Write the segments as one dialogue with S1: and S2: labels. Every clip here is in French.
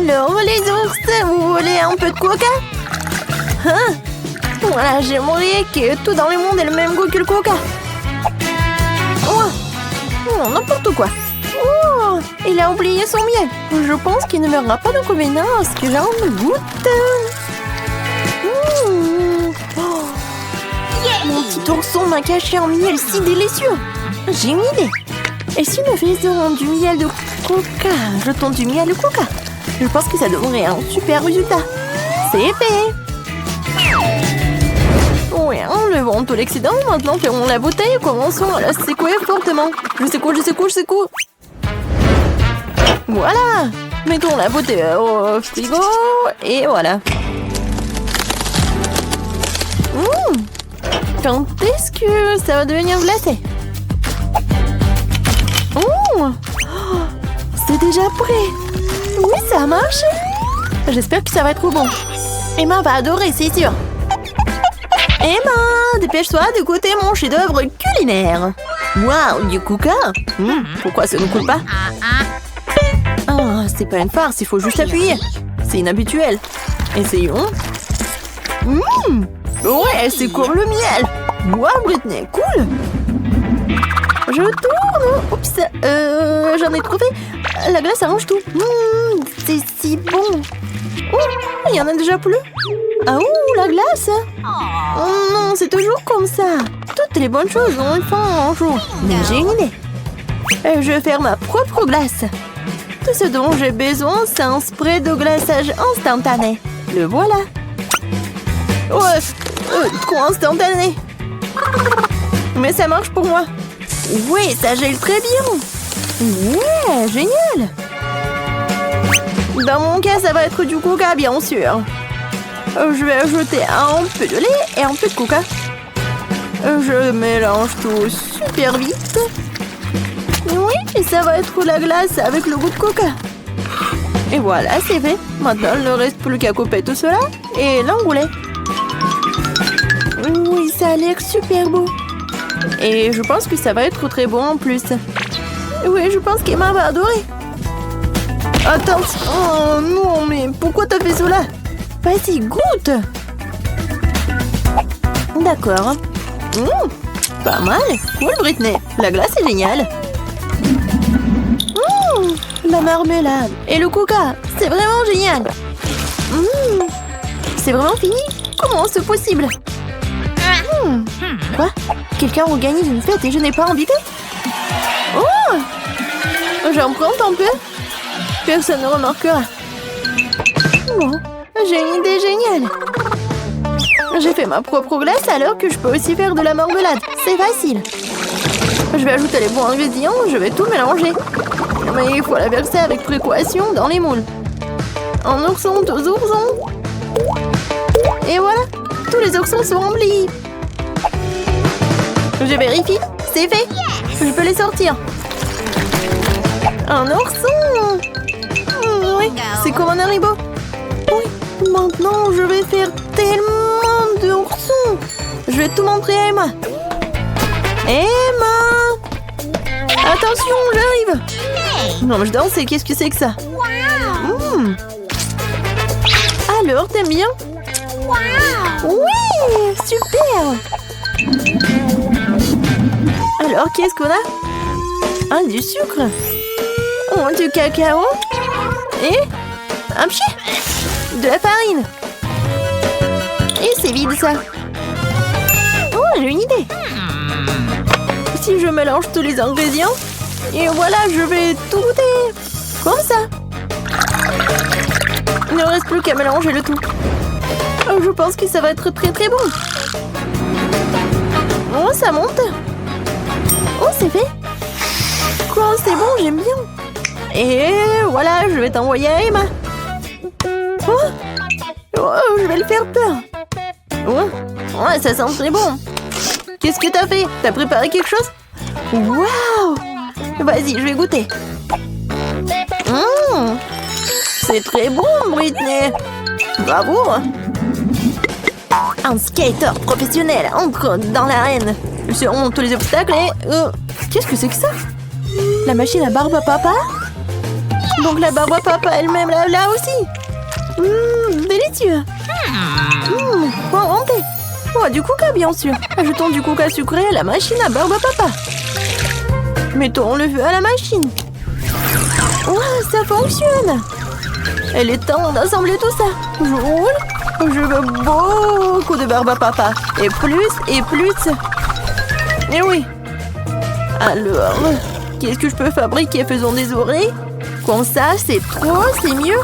S1: Alors, les ours, vous voulez un peu de coca? Hein? Voilà, j'aimerais que tout dans le monde ait le même goût que le coca. Oh, n'importe quoi. Oh, il a oublié son miel. Je pense qu'il ne me aura pas d'inconvénient à ce que j'en goûte. Oh. Mon petit ourson m'a caché un miel si délicieux. J'ai une idée. Et si nous faisions du miel de coca? Jetons du miel de coca. Je pense que ça donnerait un super résultat. C'est fait. Oui, enlevons tout l'excédent. Maintenant, fermons la bouteille et commençons à la secouer fortement. Je secoue. Voilà. Mettons la bouteille au frigo. Et voilà. Quand est-ce que ça va devenir glacé? C'est déjà prêt. Oui, ça a marché. J'espère que ça va être bon. Emma va adorer, c'est sûr. Emma, dépêche-toi de goûter mon chef-d'œuvre culinaire. Waouh, du coca. Pourquoi ça ne coule pas? C'est pas une farce, il faut juste appuyer. C'est inhabituel. Essayons. Ouais, c'est comme le miel. Waouh, Britney, cool. Je tourne. Oups, j'en ai trop fait. La glace arrange tout. C'est si bon. Il y en a déjà plus. La glace. Oh non, c'est toujours comme ça. Toutes les bonnes choses ont une fin un jour. Mais j'ai une idée. Je vais faire ma propre glace. Tout ce dont j'ai besoin, c'est un spray de glaçage instantané. Le voilà. Trop instantané. Mais ça marche pour moi. Oui, ça gèle très bien. Ouais, génial. Dans mon cas, ça va être du coca, bien sûr. Je vais ajouter un peu de lait et un peu de coca. Je mélange tout super vite. Oui, et ça va être la glace avec le goût de coca. Et voilà, c'est fait. Maintenant, il ne reste plus qu'à couper tout cela et l'enrouler. Oui, ça a l'air super beau. Et je pense que ça va être très bon en plus. Oui, je pense qu'Emma va adorer. Attends. Oh non, mais pourquoi t'as fait cela? Vas-y, goûte. D'accord. Pas mal. Cool, Britney. La glace est géniale. La marmelade et le coca. C'est vraiment génial. C'est vraiment fini? Comment c'est possible? Quoi? Quelqu'un organise une fête et je n'ai pas invité? Oh! J'en prends un peu. Personne ne remarquera. Bon, j'ai une idée géniale. J'ai fait ma propre glace alors que je peux aussi faire de la marmelade. C'est facile. Je vais ajouter les bons ingrédients, je vais tout mélanger. Mais il faut la verser avec précaution dans les moules. Un ourson, 2 oursons. Et voilà, tous les oursons sont remplis. Je vérifie, c'est fait. Je peux les sortir. Un ourson. Oui, c'est comme un haribo. Oui, maintenant je vais faire tellement d'oursons. Je vais tout montrer à Emma. Emma! Attention, j'arrive. Non, mais je danse, qu'est-ce que c'est que ça? Alors, t'aimes bien? Oui, super. Alors, qu'est-ce qu'on a? Du sucre. Du cacao. Et un pchi. De la farine. Et c'est vide, ça. J'ai une idée. Si je mélange tous les ingrédients, et voilà, je vais tout goûter. Comme ça. Il ne reste plus qu'à mélanger le tout. Je pense que ça va être très très bon. Oh, ça monte. Oh, c'est fait. Quoi, c'est bon, j'aime bien. Et voilà, je vais t'envoyer à Emma. Je vais le faire peur. Ouais, ça sent très bon. Qu'est-ce que t'as fait? T'as préparé quelque chose? Waouh! Vas-y, je vais goûter. C'est très bon, Britney. Bravo. Un skater professionnel entre dans l'arène. Il surmonte tous les obstacles et... Qu'est-ce que c'est que ça? La machine à barbe à papa? Donc la barbe à papa elle-même là aussi. Délicieux. Bon, rentrez. Oh, du coca, bien sûr. Ajoutons du coca sucré à la machine à barbe à papa. Mettons le feu à la machine. Wow, ça fonctionne. Il est temps d'assembler tout ça. Je roule. Je veux beaucoup de barbe à papa. Et plus, et plus. Et oui. Alors, qu'est-ce que je peux fabriquer? Faisons des oreilles. Comme ça, c'est trop, c'est mieux.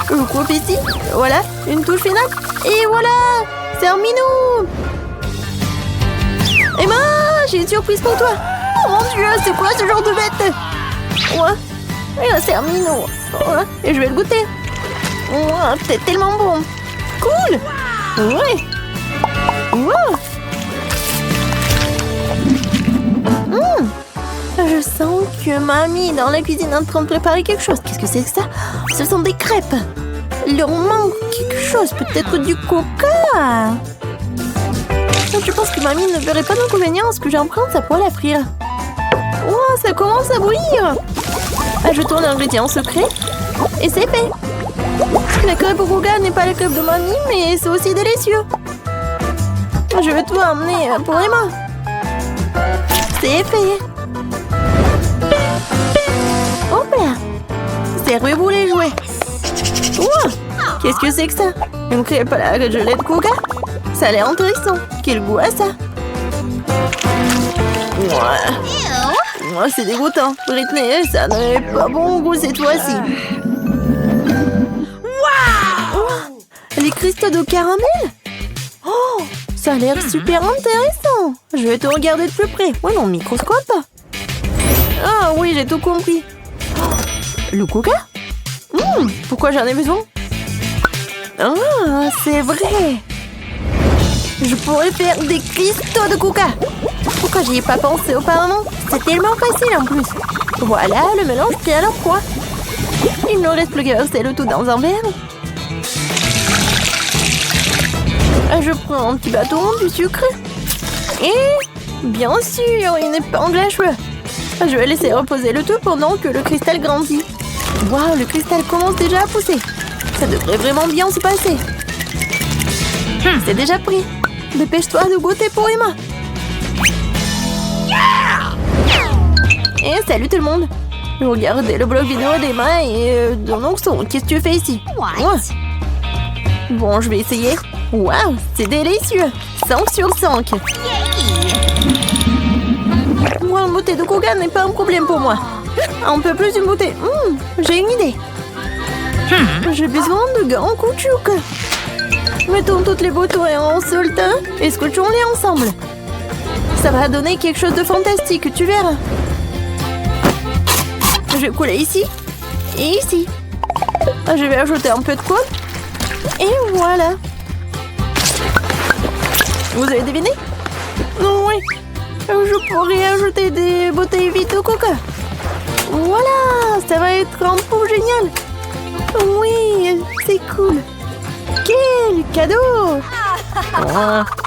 S1: Je coupe ici. Voilà, une touche finale. Et voilà, terminé. Emma, j'ai une surprise pour toi. Oh mon Dieu, c'est quoi ce genre de bête? Ouais, c'est terminé. Ouais, et je vais le goûter. Ouais, c'est tellement bon. Cool. Ouais. Wow. Je sens que mamie est dans la cuisine en train de préparer quelque chose. Qu'est-ce que c'est que ça? Ce sont des crêpes. Il leur manque quelque chose, peut-être du coca. Je pense que mamie ne verrait pas d'inconvénient à ce que j'emprunte sa poêle à frire. Wow, ça commence à bouillir. Ajoutons l'ingrédient secret et c'est fait. La crêpe au coca n'est pas la crêpe de mamie, mais c'est aussi délicieux. Je vais tout emmener pour Emma. C'est fait. Hop là. Servez-vous les jouets. Wow. Qu'est-ce que c'est que ça? Une crêpe à la gelée de coca? Ça a l'air intéressant. Quel goût a ça? Ouais, c'est dégoûtant. Britney, ça n'est pas bon goût cette fois-ci. Wow. Les cristaux de caramel? Oh, ça a l'air super intéressant. Je vais te regarder de plus près. Ouais, non, microscope. Ah oui, j'ai tout compris. Le coca? Pourquoi j'en ai besoin? Ah, c'est vrai. Je pourrais faire des cristaux de coca. Pourquoi j'y ai pas pensé auparavant? C'est tellement facile en plus. Voilà, le mélange pris à leur poids. Il ne reste plus qu'à verser le tout dans un verre. Je prends un petit bâton, du sucre. Et, bien sûr, une épingle à cheveux. Je vais laisser reposer le tout pendant que le cristal grandit. Waouh, le cristal commence déjà à pousser. Ça devrait vraiment bien se passer. C'est déjà pris. Dépêche-toi de goûter pour Emma. Et salut tout le monde. Regardez le blog vidéo d'Emma et de mon son. Qu'est-ce que tu fais ici? Bon, je vais essayer. Waouh, c'est délicieux. 5 sur 5. Moi, une bouteille de coca n'est pas un problème pour moi. Un peu plus d'une bouteille. J'ai une idée. J'ai besoin de grands couchouks. Mettons toutes les bouteilles en seul temps et scotchons-les ensemble. Ça va donner quelque chose de fantastique, tu verras. Je vais couler ici et ici. Je vais ajouter un peu de colle. Et voilà. Vous avez deviné? Oui. Je pourrais ajouter des bouteilles vides de coca. Voilà, ça va être un pot génial. Oui, c'est cool. Quel cadeau!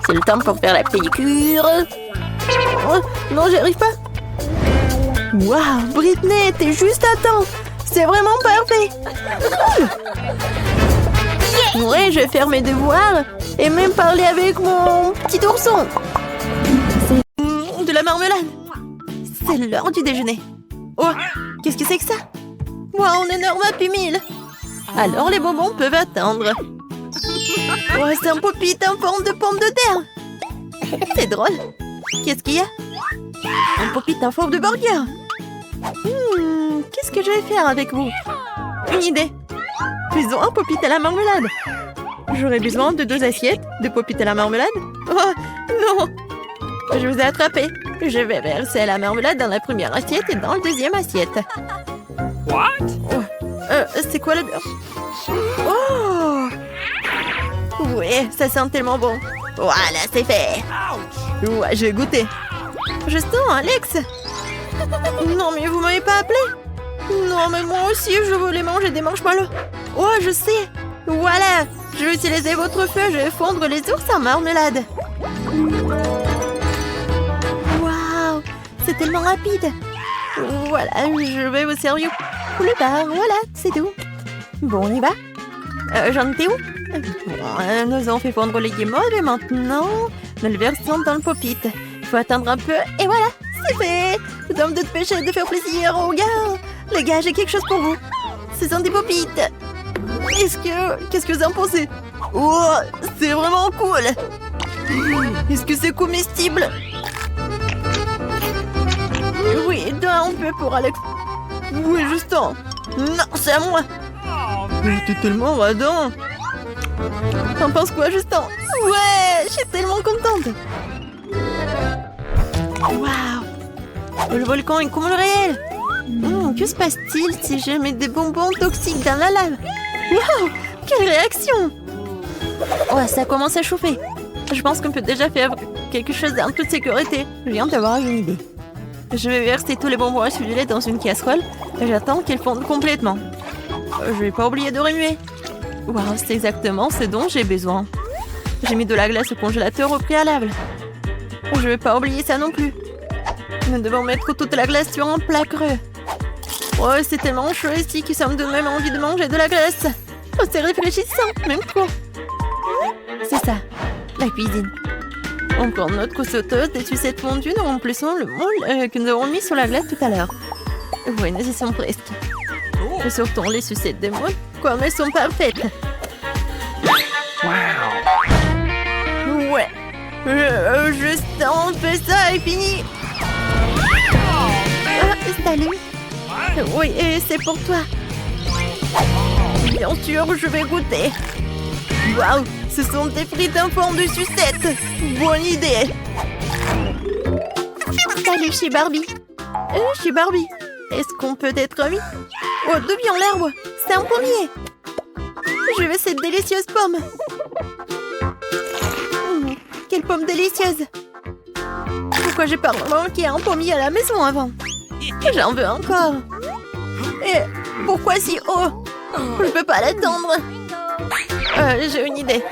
S1: C'est le temps pour faire la pédicure. Non, j'y arrive pas. Waouh, Britney, t'es juste à temps. C'est vraiment parfait. Ouais, je vais faire mes devoirs et même parler avec mon petit ourson. C'est de la marmelade. C'est l'heure du déjeuner. Oh, qu'est-ce que c'est que ça? Waouh, un énorme Happy Meal. Alors les bonbons peuvent attendre. Oh, c'est un pop-it en forme de pomme de terre. C'est drôle. Qu'est-ce qu'il y a? Un pop-it en forme de burger. Qu'est-ce que je vais faire avec vous? Une idée. Faisons un pop-it à la marmelade. J'aurai besoin de 2 assiettes de pop-it à la marmelade. Oh, non. Je vous ai attrapé. Je vais verser la marmelade dans la première assiette et dans la deuxième assiette.
S2: What?
S1: C'est quoi le beurre? Oh! Ouais, ça sent tellement bon. Voilà, c'est fait. Ouais, je vais goûter. Je sens Alex. Non, mais vous m'avez pas appelé? Non, mais moi aussi, je voulais manger des marshmallows. Oh, je sais. Voilà, je vais utiliser votre feu. Je vais fondre les ours en marmelade. Waouh, c'est tellement rapide. Voilà, je vais vous servir Le bar, voilà, c'est tout. Bon, on y va. J'en étais où? Nous avons fait fondre les guimauves et maintenant, nous le versons dans le pop-it. Il faut attendre un peu et voilà, c'est fait. C'est un de péché de faire plaisir aux gars. Les gars, j'ai quelque chose pour vous. Ce sont des pop-it. Qu'est-ce que vous en pensez? Oh, c'est vraiment cool. Est-ce que c'est comestible? Oui, un peu pour Alex. Oui, Justin. Non, c'est à moi. Mais t'es tellement radin. T'en penses quoi, Justin? Ouais, je suis tellement contente. Waouh. Le volcan est comme le réel. Que se passe-t-il si je mets des bonbons toxiques dans la lave? Waouh, quelle réaction! Ouais, ça commence à chauffer. Je pense qu'on peut déjà faire quelque chose en toute sécurité. Je viens d'avoir une idée. Je vais verser tous les bonbons acidulés dans une casserole et j'attends qu'ils fondent complètement. Je vais pas oublier de remuer. Waouh, c'est exactement ce dont j'ai besoin. J'ai mis de la glace au congélateur au préalable. Je vais pas oublier ça non plus. Nous devons mettre toute la glace sur un plat creux. Oh, c'est tellement chaud ici que ça me donne même envie de manger de la glace. Oh, c'est réfléchissant, même quoi. C'est ça, la cuisine. On prend notre sauteuse des sucettes fondues, nous remplissons le moule que nous avons mis sur la glace tout à l'heure. Oui, nous y sommes presque. Et sortons les sucettes des moules, comme elles sont parfaites. Ouais. Juste on fait ça et fini. Salut. Oui, c'est pour toi. Bien sûr, je vais goûter. Waouh, ce sont des frites en forme de sucette. Bonne idée. Salut, chez Barbie. Chez Barbie. Est-ce qu'on peut être amis? Oh, devions l'herbe. C'est un pommier. Je veux cette délicieuse pomme. Quelle pomme délicieuse. Pourquoi j'ai pas manqué un pommier à la maison avant? J'en veux encore. Et pourquoi si haut? Je peux pas l'attendre. J'ai une idée.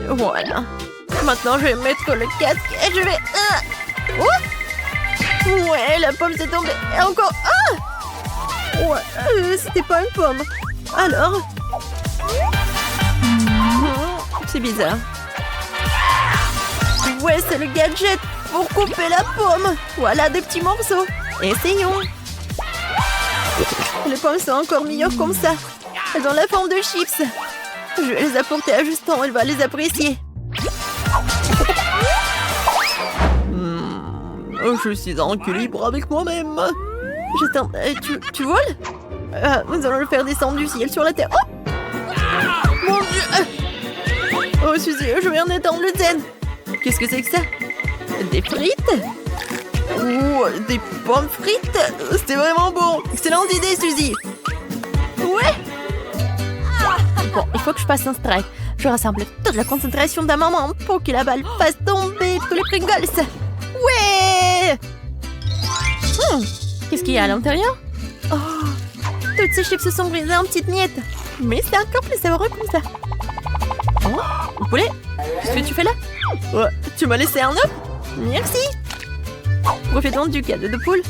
S1: Voilà. Maintenant, je vais mettre le casque et je vais... Ouais, la pomme s'est tombée. Et encore... Ouais, c'était pas une pomme. Alors... C'est bizarre. Ouais, c'est le gadget pour couper la pomme. Voilà des petits morceaux. Essayons. Les pommes sont encore meilleures comme ça. Elles ont la forme de chips. Je vais les apporter à Justin, il va les apprécier. Je suis en équilibre avec moi-même. Justin, tu voles? Nous allons le faire descendre du ciel sur la terre. Oh mon Dieu. Oh, Suzy, je viens d'étendre le zen. Qu'est-ce que c'est que ça? Des frites? Des pommes frites? C'était vraiment bon. Excellente idée, Suzy. Ouais. Bon, il faut que je passe un strike. Je rassemble toute la concentration d'un moment pour que la balle fasse tomber tous les Pringles. Ouais. Qu'est-ce qu'il y a à l'intérieur? Oh, toutes ces chips se sont brisées en petites miettes. Mais c'est encore plus savoureux comme ça. Oh, le poulet? Qu'est-ce que tu fais là? Ouais, tu m'as laissé un œuf? Merci. Profitons du cadeau de poule.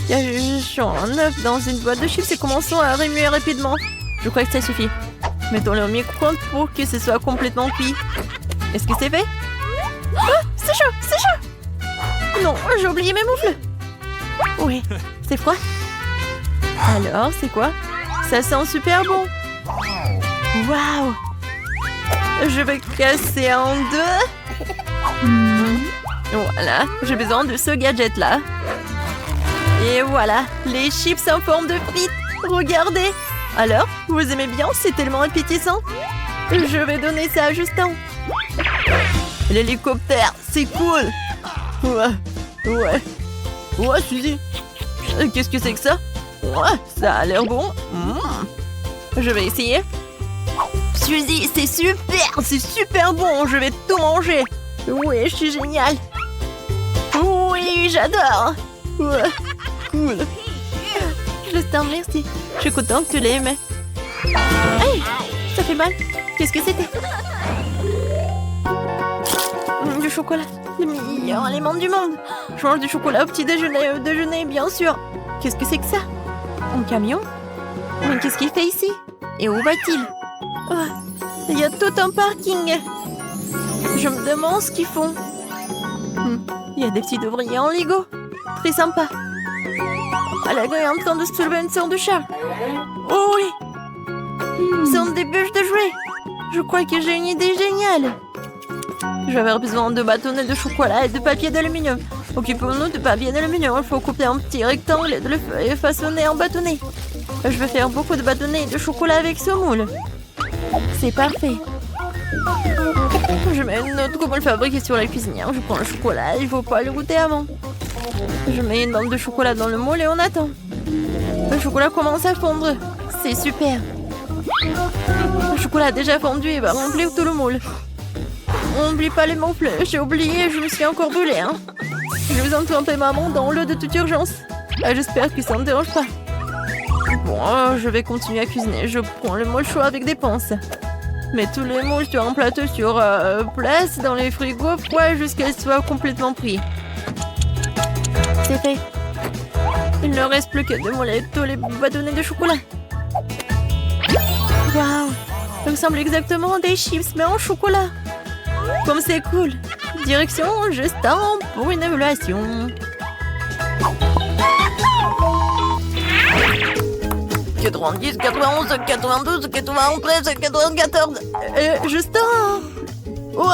S1: Cachons un œuf dans une boîte de chips et commençons à remuer rapidement. Je crois que ça suffit. Mettons-le au micro-ondes pour que ce soit complètement cuit. Est-ce que c'est fait? Oh, c'est chaud, c'est chaud. Non, j'ai oublié mes moufles. Oui, c'est froid. Alors, c'est quoi? Ça sent super bon. Waouh. Je vais casser en deux. Voilà, j'ai besoin de ce gadget-là. Et voilà, les chips en forme de frites. Regardez. Alors, vous aimez bien? C'est tellement appétissant. Je vais donner ça à Justin. L'hélicoptère, c'est cool. Ouais, Suzy. Qu'est-ce que c'est que ça? Ouais, ça a l'air bon. Je vais essayer. Suzy, c'est super bon. Je vais tout manger. Oui, je suis géniale. Oui, j'adore. Ouais, cool. Justin, merci. Je suis contente que tu l'aies aimé. Hey, ça fait mal. Qu'est-ce que c'était? Du chocolat. Le meilleur aliment du monde. Je mange du chocolat au petit déjeuner, bien sûr. Qu'est-ce que c'est que ça? Un camion? Mais qu'est-ce qu'il fait ici? Et où va-t-il? Oh, il y a tout un parking. Je me demande ce qu'ils font. Il y a des petits ouvriers en Lego. Très sympa. Alago est en train de soulever une sorte de chat. Oh oui! Ce sont des bûches de jouets. Je crois que j'ai une idée géniale. Je vais avoir besoin de bâtonnets de chocolat et de papier d'aluminium. Occupons-nous de papier d'aluminium. Il faut couper un petit rectangle et de le façonner en bâtonnet. Je vais faire beaucoup de bâtonnets de chocolat avec ce moule. C'est parfait. Je mets une autre moule fabriquée sur la cuisinière. Je prends le chocolat, il ne faut pas le goûter avant. Je mets une bande de chocolat dans le moule et on attend. Le chocolat commence à fondre. C'est super. Le chocolat a déjà fondu et va remplir tout le moule. N'oublie pas les moufles. J'ai oublié, je me suis encore brûlée. Je vais en tremper maman dans l'eau de toute urgence. J'espère que ça ne dérange pas. Bon, je vais continuer à cuisiner. Je prends le moule chaud avec des pinces. Mets tous les moules sur un plateau sur place dans les frigos froids jusqu'à ce qu'ils soient complètement pris. C'est fait. Il ne reste plus que de moules et tous les bâtonnets de chocolat. Waouh! Ça me semble exactement des chips, mais en chocolat. Comme c'est cool. Direction Justin pour une évaluation. 90, 91, 92, 93, 94. Justin! Ouais!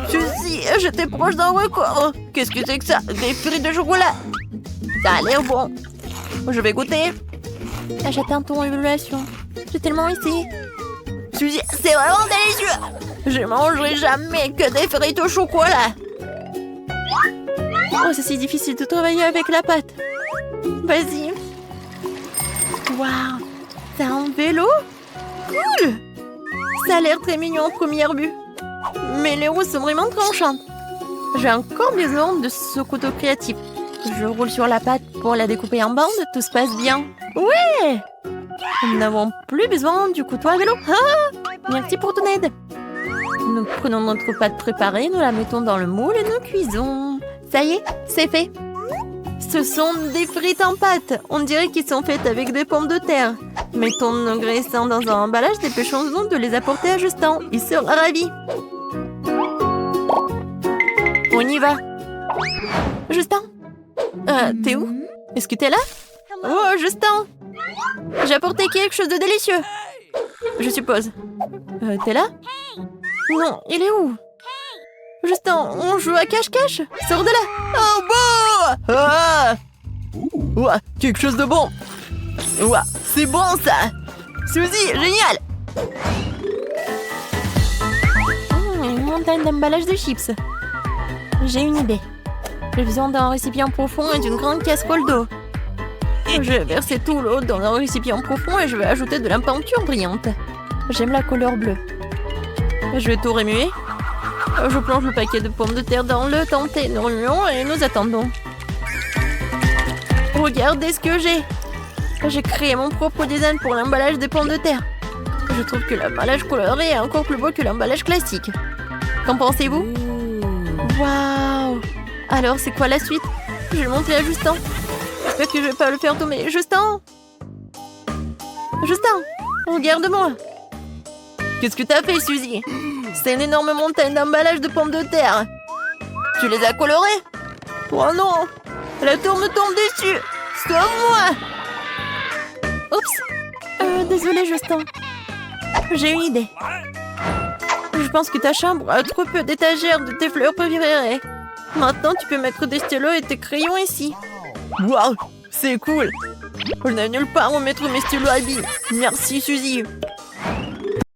S1: Suzy, j'étais proche d'un record. Qu'est-ce que c'est que ça? Des frites de chocolat. Ça a l'air bon. Je vais goûter. J'attends ton évaluation. J'ai tellement essayé. Suzy, c'est vraiment délicieux. Je mangerai jamais que des frites au chocolat. Oh, c'est si difficile de travailler avec la pâte. Vas-y. Waouh, c'est un vélo? Cool! Ça a l'air très mignon en première vue. Mais les roues sont vraiment tranchantes. J'ai encore besoin de ce couteau créatif. Je roule sur la pâte pour la découper en bandes. Tout se passe bien. Ouais! Nous n'avons plus besoin du couteau à vélo. Ah! Merci pour ton aide. Nous prenons notre pâte préparée, nous la mettons dans le moule et nous cuisons. Ça y est, c'est fait. Ce sont des frites en pâte. On dirait qu'ils sont faites avec des pommes de terre. Mettons nos graissins dans un emballage. Dépêchons-nous de les apporter à Justin. Il sera ravi. On y va. Justin? T'es où? Est-ce que t'es là? Oh, Justin! J'ai apporté quelque chose de délicieux. Je suppose. T'es là? Non, il est où? Justin, on joue à cache-cache? Sors de là! Oh, bon! Ah! Ouah, quelque chose de bon! Ouah, c'est bon, ça! Suzy, génial! Une montagne d'emballage de chips. J'ai une idée. J'ai besoin d'un récipient profond et d'une grande casserole d'eau. Je vais verser tout l'eau dans un récipient profond et je vais ajouter de la peinture brillante. J'aime la couleur bleue. Je vais tout remuer. Je plonge le paquet de pommes de terre dans le tenté. Nous remuons et nous attendons. Regardez ce que j'ai. J'ai créé mon propre design pour l'emballage des pommes de terre. Je trouve que l'emballage coloré est encore plus beau que l'emballage classique. Qu'en pensez-vous? Waouh! Alors, c'est quoi la suite? Je vais le montrer à Justin. J'espère que je vais pas le faire tomber. Justin! Justin! Regarde-moi! Qu'est-ce que t'as fait, Suzy? C'est une énorme montagne d'emballage de pommes de terre. Tu les as colorées? Oh non! La tour me tombe dessus! Sauve-moi! Oups! Désolée, Justin. J'ai une idée. Je pense que ta chambre a trop peu d'étagères de tes fleurs préférées. Maintenant, tu peux mettre des stylos et tes crayons ici. Waouh! C'est cool! Je n'ai nulle part où mettre mes stylos à billes. Merci, Suzy.